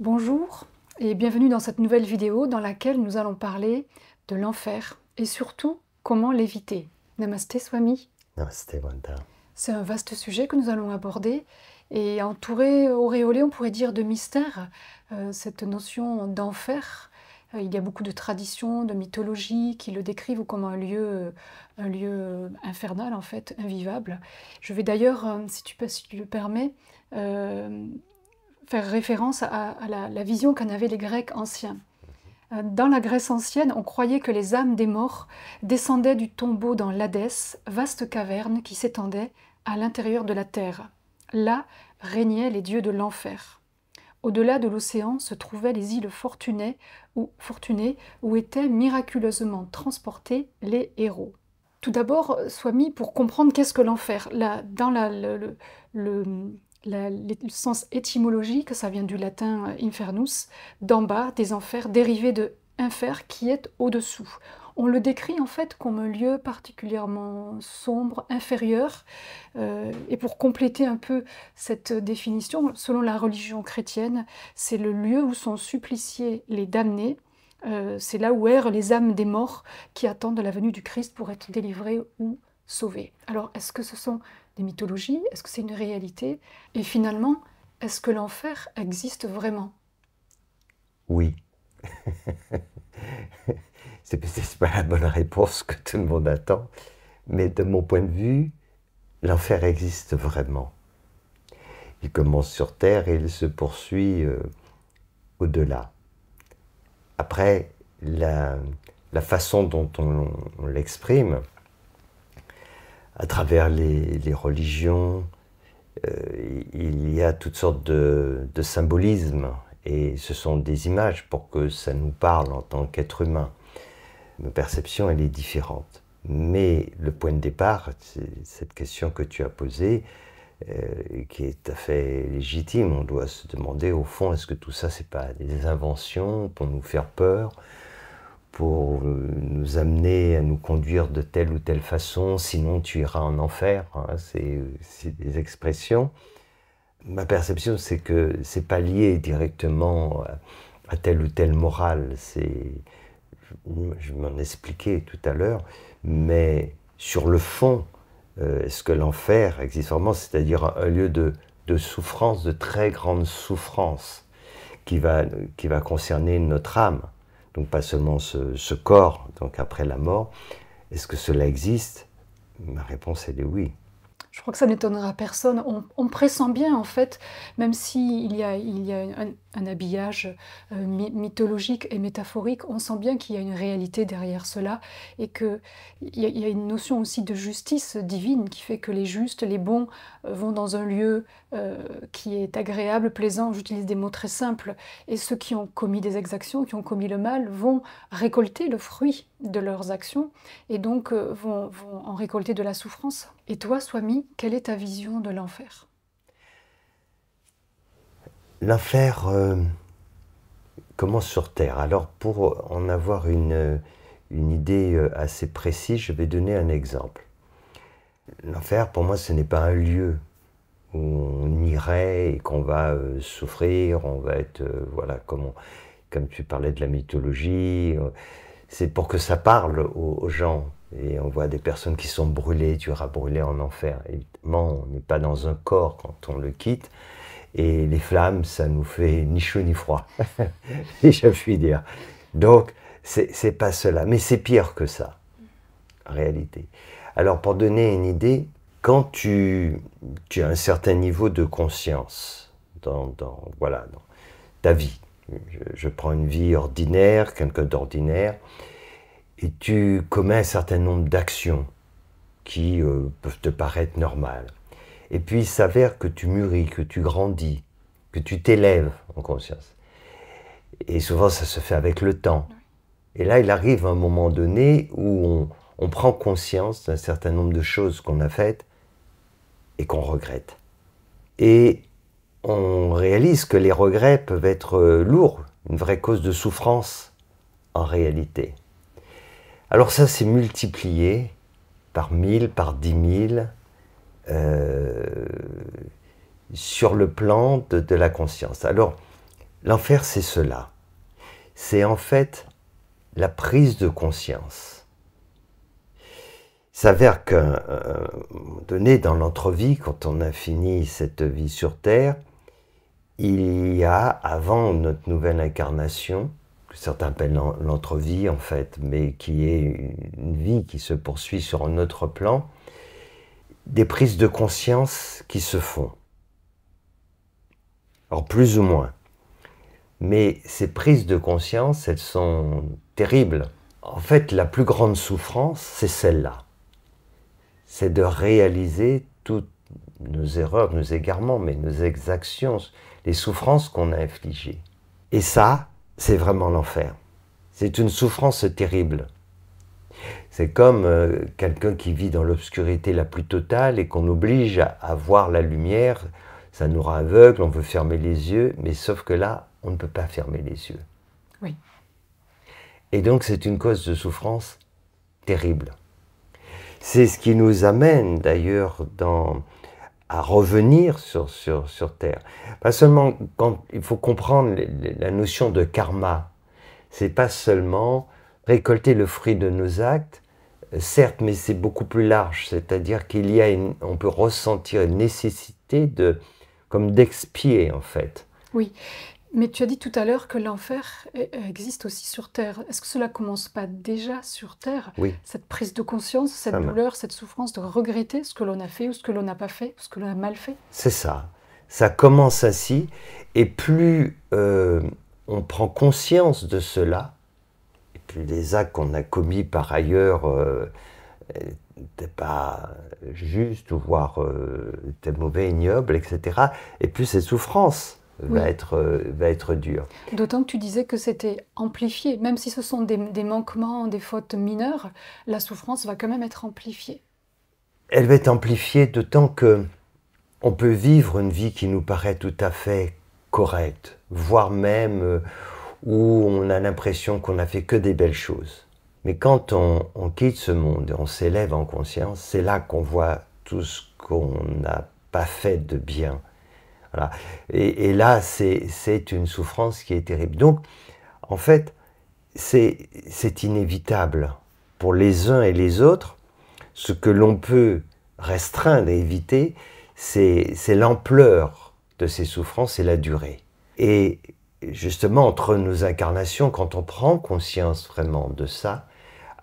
Bonjour et bienvenue dans cette nouvelle vidéo dans laquelle nous allons parler de l'enfer et surtout comment l'éviter. Namasté Swami. Namasté Vanta. C'est un vaste sujet que nous allons aborder et entouré, auréolé, on pourrait dire, de mystère, cette notion d'enfer. Il y a beaucoup de traditions, de mythologies qui le décrivent comme un lieu infernal, en fait, invivable. Je vais d'ailleurs, si tu le permets, faire référence à la vision qu'en avaient les Grecs anciens. Dans la Grèce ancienne, on croyait que les âmes des morts descendaient du tombeau dans l'Hadès, vaste caverne qui s'étendait à l'intérieur de la terre. Là régnaient les dieux de l'enfer. Au-delà de l'océan se trouvaient les îles fortunées où étaient miraculeusement transportés les héros. Tout d'abord, Swami, pour comprendre qu'est-ce que l'enfer, dans le sens étymologique, ça vient du latin infernus, d'en bas, des enfers, dérivé de infer, qui est au-dessous. On le décrit en fait comme un lieu particulièrement sombre, inférieur. Et pour compléter un peu cette définition, selon la religion chrétienne, c'est le lieu où sont suppliciés les damnés. C'est là où errent les âmes des morts qui attendent la venue du Christ pour être délivrés ou sauvés. Alors, est-ce que ce sont des mythologies? Est-ce que c'est une réalité? Et finalement, est-ce que l'enfer existe vraiment? Oui. C'est peut-être pas la bonne réponse que tout le monde attend, mais de mon point de vue, l'enfer existe vraiment. Il commence sur Terre et il se poursuit au-delà. Après, la façon dont on l'exprime, à travers les religions, il y a toutes sortes de symbolismes, et ce sont des images pour que ça nous parle en tant qu'être humain. Ma perception, elle est différente. Mais le point de départ, c'est cette question que tu as posée, qui est tout à fait légitime. On doit se demander, au fond, est-ce que tout ça, c'est pas des inventions pour nous faire peur, pour nous amener à nous conduire de telle ou telle façon, sinon tu iras en enfer, hein, c'est des expressions. Ma perception, c'est que c'est pas lié directement à telle ou telle morale, je m'en expliquais tout à l'heure, mais sur le fond, est-ce que l'enfer existe vraiment, c'est-à-dire un lieu de souffrance, de très grande souffrance, qui va concerner notre âme, donc pas seulement ce corps, donc après la mort. Est-ce que cela existe? Ma réponse, elle est oui. Je crois que ça n'étonnera personne. On pressent bien, en fait, même s'il y a un habillage mythologique et métaphorique, on sent bien qu'il y a une réalité derrière cela et qu'il y a une notion aussi de justice divine qui fait que les justes, les bons, vont dans un lieu qui est agréable, plaisant, j'utilise des mots très simples, et ceux qui ont commis des exactions, qui ont commis le mal, vont récolter le fruit de leurs actions et donc vont en récolter de la souffrance. Et toi, Swami, quelle est ta vision de l'enfer? L'enfer commence sur Terre. Alors, pour en avoir une idée assez précise, je vais donner un exemple. L'enfer, pour moi, ce n'est pas un lieu où on irait et qu'on va souffrir, on va être, voilà, comme tu parlais de la mythologie, c'est pour que ça parle aux gens. Et on voit des personnes qui sont brûlées, tu iras brûler en enfer. Évidemment, on n'est pas dans un corps quand on le quitte. Et les flammes, ça nous fait ni chaud ni froid, si je puis dire. Donc, c'est pas cela. Mais c'est pire que ça, en réalité. Alors, pour donner une idée, quand tu as un certain niveau de conscience dans ta vie, je prends une vie ordinaire, quelqu'un d'ordinaire, et tu commets un certain nombre d'actions qui peuvent te paraître normales. Et puis il s'avère que tu mûris, que tu grandis, que tu t'élèves en conscience. Et souvent ça se fait avec le temps. Et là il arrive un moment donné où on prend conscience d'un certain nombre de choses qu'on a faites et qu'on regrette. Et on réalise que les regrets peuvent être lourds, une vraie cause de souffrance en réalité. Alors ça, c'est multiplié par 1000, par 10 000, sur le plan de la conscience. Alors, L'enfer, c'est cela. C'est en fait la prise de conscience. Il s'avère qu'à un moment donné, dans l'entrevie, quand on a fini cette vie sur Terre, il y a, avant notre nouvelle incarnation, que certains appellent l'entrevie en fait, mais qui est une vie qui se poursuit sur un autre plan, des prises de conscience qui se font. Alors plus ou moins. Mais ces prises de conscience, elles sont terribles. En fait, la plus grande souffrance, c'est celle-là. C'est de réaliser toutes nos erreurs, nos égarements, mais nos exactions, les souffrances qu'on a infligées. Et ça, c'est vraiment l'enfer. C'est une souffrance terrible. C'est comme quelqu'un qui vit dans l'obscurité la plus totale et qu'on oblige à voir la lumière. Ça nous rend aveugle, on veut fermer les yeux, mais sauf que là, on ne peut pas fermer les yeux. Oui. Et donc, c'est une cause de souffrance terrible. C'est ce qui nous amène d'ailleurs à revenir sur Terre. Pas seulement quand il faut comprendre la notion de karma. C'est pas seulement récolter le fruit de nos actes, certes, mais c'est beaucoup plus large. C'est-à-dire on peut ressentir une nécessité comme d'expier en fait. Oui. Mais tu as dit tout à l'heure que l'enfer existe aussi sur Terre. Est-ce que cela commence pas déjà sur Terre? Oui. Cette prise de conscience, cette douleur, cette souffrance de regretter ce que l'on a fait ou ce que l'on n'a pas fait, ou ce que l'on a mal fait? C'est ça. Ça commence ainsi. Et plus on prend conscience de cela, et plus les actes qu'on a commis par ailleurs n'étaient pas justes, ou voire étaient mauvais, ignobles, etc., et plus ces souffrances va être dur. D'autant que tu disais que c'était amplifié. Même si ce sont des manquements, des fautes mineures, la souffrance va quand même être amplifiée. Elle va être amplifiée d'autant que on peut vivre une vie qui nous paraît tout à fait correcte, voire même où on a l'impression qu'on n'a fait que des belles choses. Mais quand on quitte ce monde et on s'élève en conscience, c'est là qu'on voit tout ce qu'on n'a pas fait de bien. Voilà. Et là, c'est une souffrance qui est terrible. Donc, en fait, c'est inévitable pour les uns et les autres. Ce que l'on peut restreindre et éviter, c'est l'ampleur de ces souffrances et la durée. Et justement, entre nos incarnations, quand on prend conscience vraiment de ça,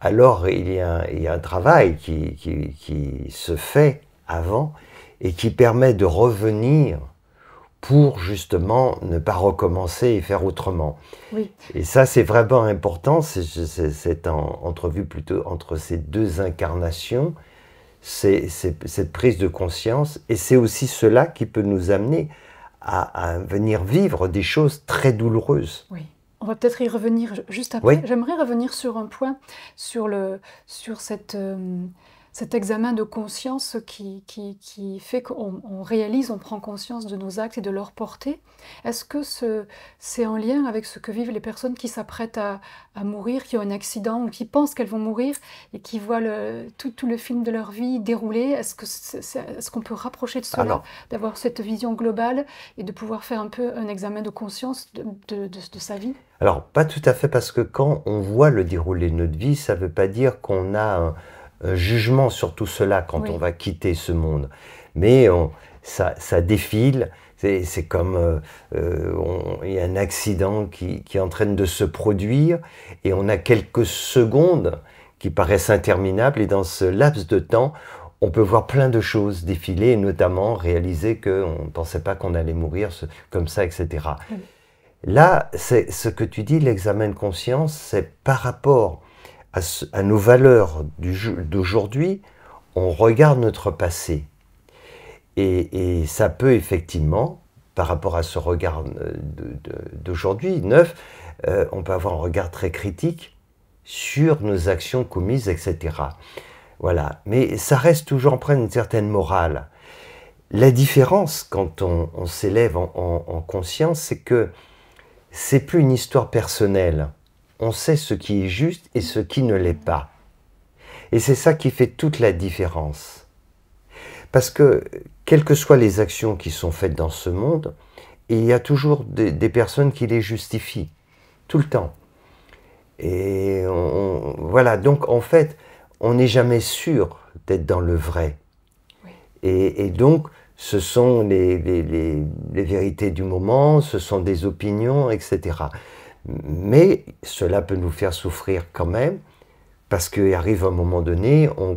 alors il y a un travail qui se fait avant et qui permet de revenir pour justement ne pas recommencer et faire autrement. Oui. Et ça, c'est vraiment important, cette entrevue plutôt entre ces deux incarnations, cette prise de conscience, et c'est aussi cela qui peut nous amener à venir vivre des choses très douloureuses. Oui. On va peut-être y revenir juste après. Oui. J'aimerais revenir sur un point, sur cet examen de conscience qui fait qu'on réalise, on prend conscience de nos actes et de leur portée. Est-ce que c'est en lien avec ce que vivent les personnes qui s'apprêtent à mourir, qui ont un accident ou qui pensent qu'elles vont mourir et qui voient tout le film de leur vie dérouler? Est-ce qu'on peut rapprocher de cela, d'avoir cette vision globale et de pouvoir faire un peu un examen de conscience de sa vie? Alors, pas tout à fait, parce que quand on voit le déroulé de notre vie, ça ne veut pas dire qu'on a un jugement sur tout cela quand on va quitter ce monde. Mais ça défile, c'est comme il y a un accident qui est en train de se produire et on a quelques secondes qui paraissent interminables, et dans ce laps de temps, on peut voir plein de choses défiler, et notamment réaliser qu'on ne pensait pas qu'on allait mourir comme ça, etc. Oui. Là, c'est ce que tu dis, l'examen de conscience, c'est par rapport à nos valeurs d'aujourd'hui, on regarde notre passé. Et ça peut effectivement, par rapport à ce regard d'aujourd'hui, neuf, on peut avoir un regard très critique sur nos actions commises, etc. Voilà. Mais ça reste toujours empreint d'une certaine morale. La différence, quand on s'élève en conscience, c'est que c'est plus une histoire personnelle. On sait ce qui est juste et ce qui ne l'est pas. Et c'est ça qui fait toute la différence. Parce que, quelles que soient les actions qui sont faites dans ce monde, et il y a toujours des personnes qui les justifient, tout le temps. Et voilà, donc en fait, on n'est jamais sûr d'être dans le vrai. Oui. Et donc, ce sont les vérités du moment, ce sont des opinions, etc. Mais cela peut nous faire souffrir quand même, parce qu'il arrive un moment donné, on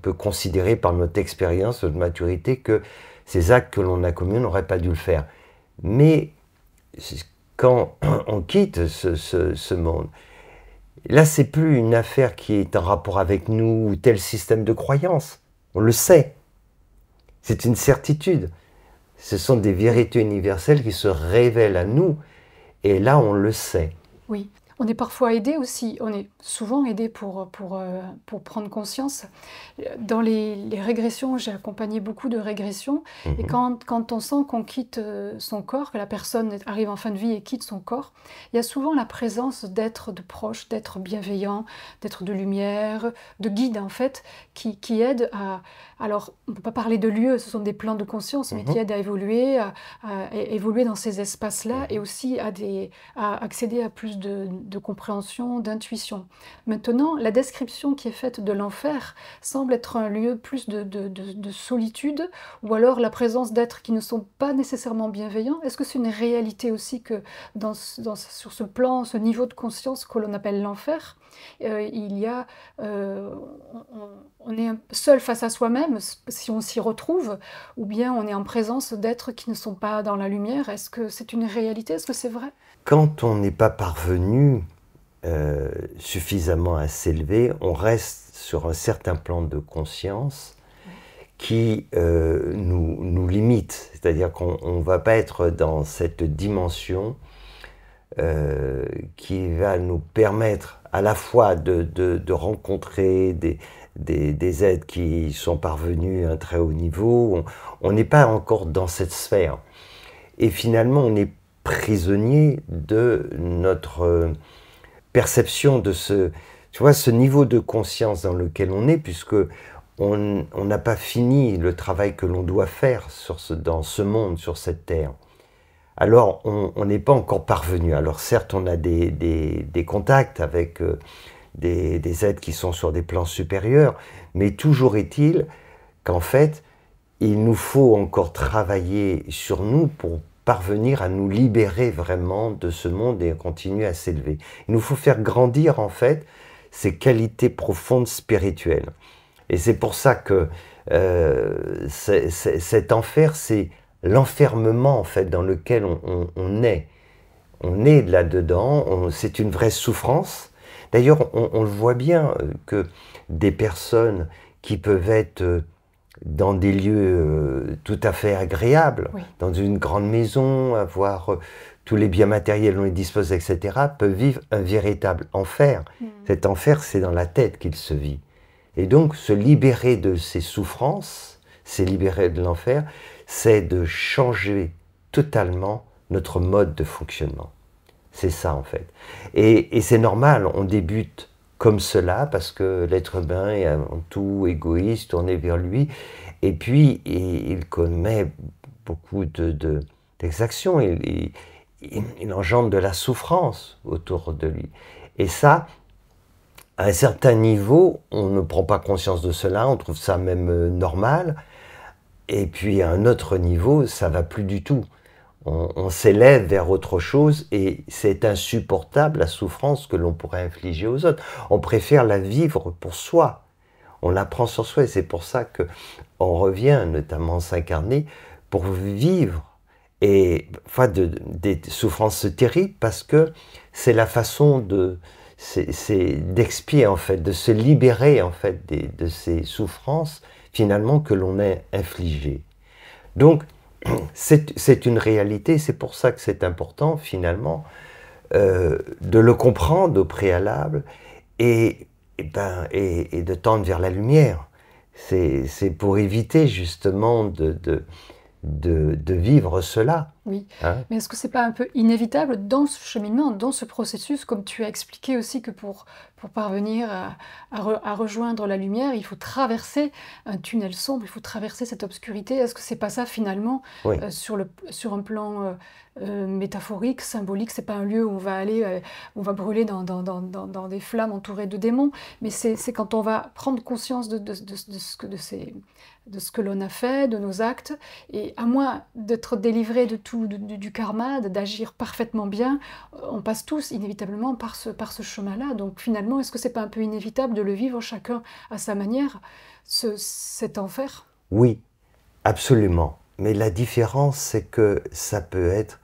peut considérer par notre expérience, notre maturité, que ces actes que l'on a commis, on n'aurait pas dû le faire. Mais quand on quitte ce monde, là, c'est plus une affaire qui est en rapport avec nous ou tel système de croyance. On le sait. C'est une certitude. Ce sont des vérités universelles qui se révèlent à nous. Et là, on le sait. Oui, on est parfois aidé aussi, on est souvent aidé pour prendre conscience. Dans les régressions, j'ai accompagné beaucoup de régressions, et quand on sent qu'on quitte son corps, que la personne arrive en fin de vie et quitte son corps, il y a souvent la présence d'êtres de proches, d'êtres bienveillants, d'êtres de lumière, de guides en fait, qui aident à... Alors, on ne peut pas parler de lieux, ce sont des plans de conscience, mais qui aident à évoluer dans ces espaces-là, et aussi à accéder à plus de compréhension, d'intuition. Maintenant, la description qui est faite de l'enfer semble être un lieu plus de solitude, ou alors la présence d'êtres qui ne sont pas nécessairement bienveillants. Est-ce que c'est une réalité aussi que sur ce plan, ce niveau de conscience que l'on appelle l'enfer, on est seul face à soi-même si on s'y retrouve, ou bien on est en présence d'êtres qui ne sont pas dans la lumière? Est-ce que c'est une réalité? Est-ce que c'est vrai? Quand on n'est pas parvenu suffisamment à s'élever, on reste sur un certain plan de conscience qui nous limite. C'est-à-dire qu'on ne va pas être dans cette dimension qui va nous permettre à la fois de rencontrer des êtres qui sont parvenus à un très haut niveau. On n'est pas encore dans cette sphère. Et finalement, on est prisonnier de notre perception de ce niveau de conscience dans lequel on est, puisque on n'a pas fini le travail que l'on doit faire dans ce monde, sur cette terre. Alors, on n'est pas encore parvenu. Alors certes, on a des contacts avec des êtres qui sont sur des plans supérieurs, mais toujours est-il qu'en fait, il nous faut encore travailler sur nous pour parvenir à nous libérer vraiment de ce monde et continuer à s'élever. Il nous faut faire grandir en fait ces qualités profondes spirituelles. Et c'est pour ça que cet enfer, c'est l'enfermement en fait dans lequel on est. On est là-dedans, c'est une vraie souffrance. D'ailleurs, on le voit bien que des personnes qui peuvent être dans des lieux tout à fait agréables, oui, dans une grande maison, avoir tous les biens matériels dont ils disposent, etc., peuvent vivre un véritable enfer. Cet enfer, c'est dans la tête qu'il se vit. Et donc, se libérer de ces souffrances, se libérer de l'enfer, c'est de changer totalement notre mode de fonctionnement. C'est ça, en fait. Et c'est normal, on débute comme cela, parce que l'être humain est avant tout égoïste, tourné vers lui, et puis il commet beaucoup d'exactions, il engendre de la souffrance autour de lui. Et ça, à un certain niveau, on ne prend pas conscience de cela, on trouve ça même normal, et puis à un autre niveau, ça ne va plus du tout. On s'élève vers autre chose et c'est insupportable la souffrance que l'on pourrait infliger aux autres. On préfère la vivre pour soi. On la prend sur soi et c'est pour ça qu'on revient notamment s'incarner pour vivre et des souffrances terribles, parce que c'est la façon d'expier en fait, de se libérer en fait de ces souffrances finalement que l'on a infligées. Donc c'est une réalité, c'est pour ça que c'est important finalement de le comprendre au préalable et de tendre vers la lumière. C'est pour éviter justement de vivre cela. Oui, Hein? mais est-ce que c'est pas un peu inévitable dans ce cheminement, dans ce processus, comme tu as expliqué aussi que pour parvenir à rejoindre la lumière, il faut traverser un tunnel sombre, il faut traverser cette obscurité. Est-ce que c'est pas ça finalement, Oui, sur un plan métaphorique, symbolique, c'est pas un lieu où on va aller, où on va brûler dans des flammes entourées de démons, mais c'est quand on va prendre conscience de ce que l'on a fait, de nos actes, et à moins d'être délivré de tout du karma, d'agir parfaitement bien, on passe tous inévitablement par ce chemin-là. Donc finalement, est-ce que c'est pas un peu inévitable de le vivre chacun à sa manière, cet enfer? oui, absolument. Mais la différence, c'est que ça peut être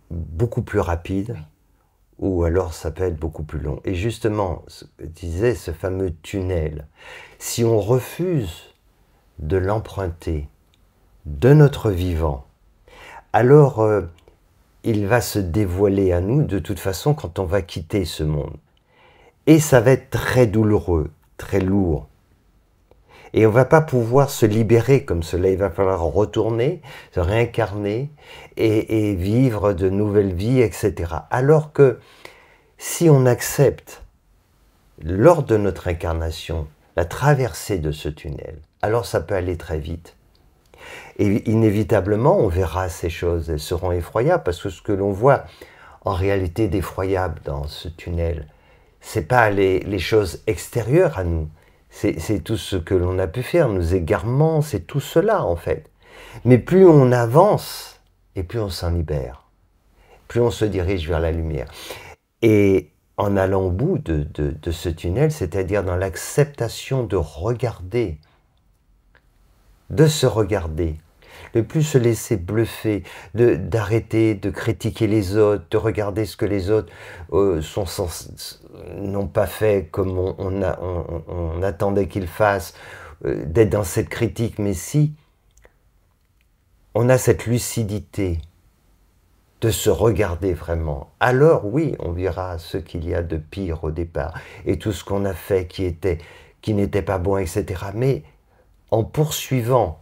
beaucoup plus rapide Oui, ou alors ça peut être beaucoup plus long. Et justement, ce que disait ce fameux tunnel, si on refuse de l'emprunter de notre vivant, alors il va se dévoiler à nous de toute façon quand on va quitter ce monde. Et ça va être très douloureux, très lourd. Et on ne va pas pouvoir se libérer comme cela. Il va falloir retourner, se réincarner et vivre de nouvelles vies, etc. Alors que si on accepte, lors de notre incarnation, la traversée de ce tunnel, alors ça peut aller très vite. Et inévitablement, on verra ces choses, elles seront effroyables, parce que ce que l'on voit en réalité d'effroyable dans ce tunnel, ce n'est pas les choses extérieures à nous, c'est tout ce que l'on a pu faire, nos égarements, c'est tout cela en fait. Mais plus on avance, et plus on s'en libère, plus on se dirige vers la lumière. Et en allant au bout de ce tunnel, c'est-à-dire dans l'acceptation de regarder, de se regarder, de plus se laisser bluffer, d'arrêter de critiquer les autres, de regarder ce que les autres n'ont pas fait comme on attendait qu'ils fassent, d'être dans cette critique. Mais si on a cette lucidité de se regarder vraiment, alors oui, on verra ce qu'il y a de pire au départ, et tout ce qu'on a fait qui n'était pas bon, etc. Mais en poursuivant,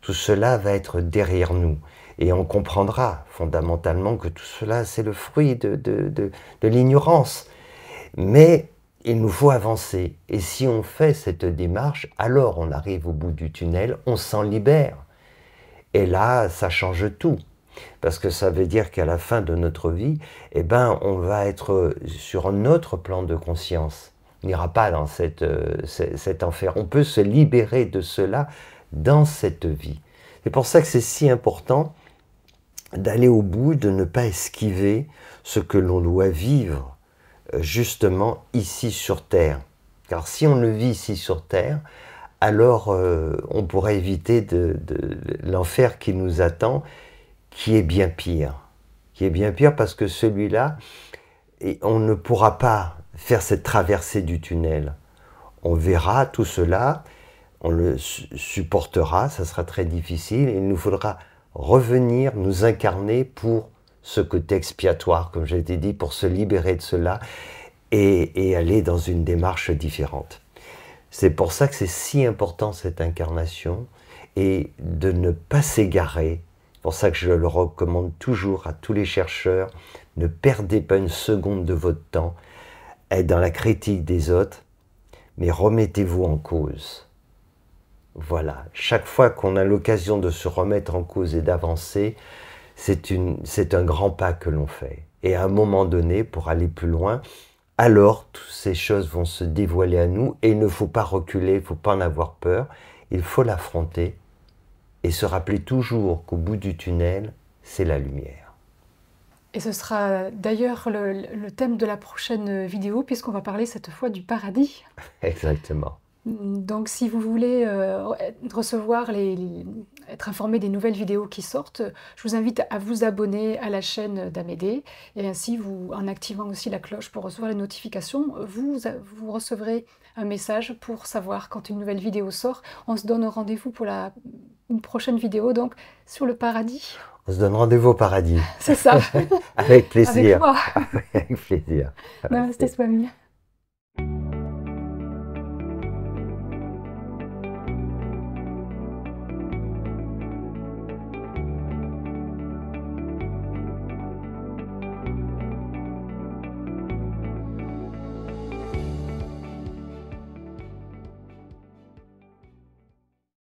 tout cela va être derrière nous. Et on comprendra fondamentalement que tout cela, c'est le fruit de l'ignorance. Mais il nous faut avancer. Et si on fait cette démarche, alors on arrive au bout du tunnel, on s'en libère. Et là, ça change tout. Parce que ça veut dire qu'à la fin de notre vie, eh ben, on va être sur un autre plan de conscience. On n'ira pas dans cet enfer. On peut se libérer de cela dans cette vie. C'est pour ça que c'est si important d'aller au bout, de ne pas esquiver ce que l'on doit vivre justement ici sur Terre. Car si on le vit ici sur Terre, alors on pourra éviter l'enfer qui nous attend, qui est bien pire. Qui est bien pire parce que celui-là, on ne pourra pas faire cette traversée du tunnel. On verra tout cela, on le supportera, ça sera très difficile, et il nous faudra revenir, nous incarner pour ce côté expiatoire, comme j'ai été dit, pour se libérer de cela et aller dans une démarche différente. C'est pour ça que c'est si important cette incarnation et de ne pas s'égarer. C'est pour ça que je le recommande toujours à tous les chercheurs, ne perdez pas une seconde de votre temps, être dans la critique des autres, mais remettez-vous en cause. Voilà, chaque fois qu'on a l'occasion de se remettre en cause et d'avancer, c'est un grand pas que l'on fait. Et à un moment donné, pour aller plus loin, alors toutes ces choses vont se dévoiler à nous et il ne faut pas reculer, il ne faut pas en avoir peur, il faut l'affronter et se rappeler toujours qu'au bout du tunnel, c'est la lumière. Et ce sera d'ailleurs le thème de la prochaine vidéo, puisqu'on va parler cette fois du paradis. Exactement. Donc si vous voulez recevoir être informé des nouvelles vidéos qui sortent, je vous invite à vous abonner à la chaîne d'Amédée, et ainsi, en activant aussi la cloche pour recevoir les notifications, vous recevrez un message pour savoir quand une nouvelle vidéo sort. On se donne rendez-vous pour une prochaine vidéo, donc sur le paradis. On se donne rendez-vous au paradis. C'est ça. Avec plaisir. Avec moi. Avec plaisir. Namaste Swami.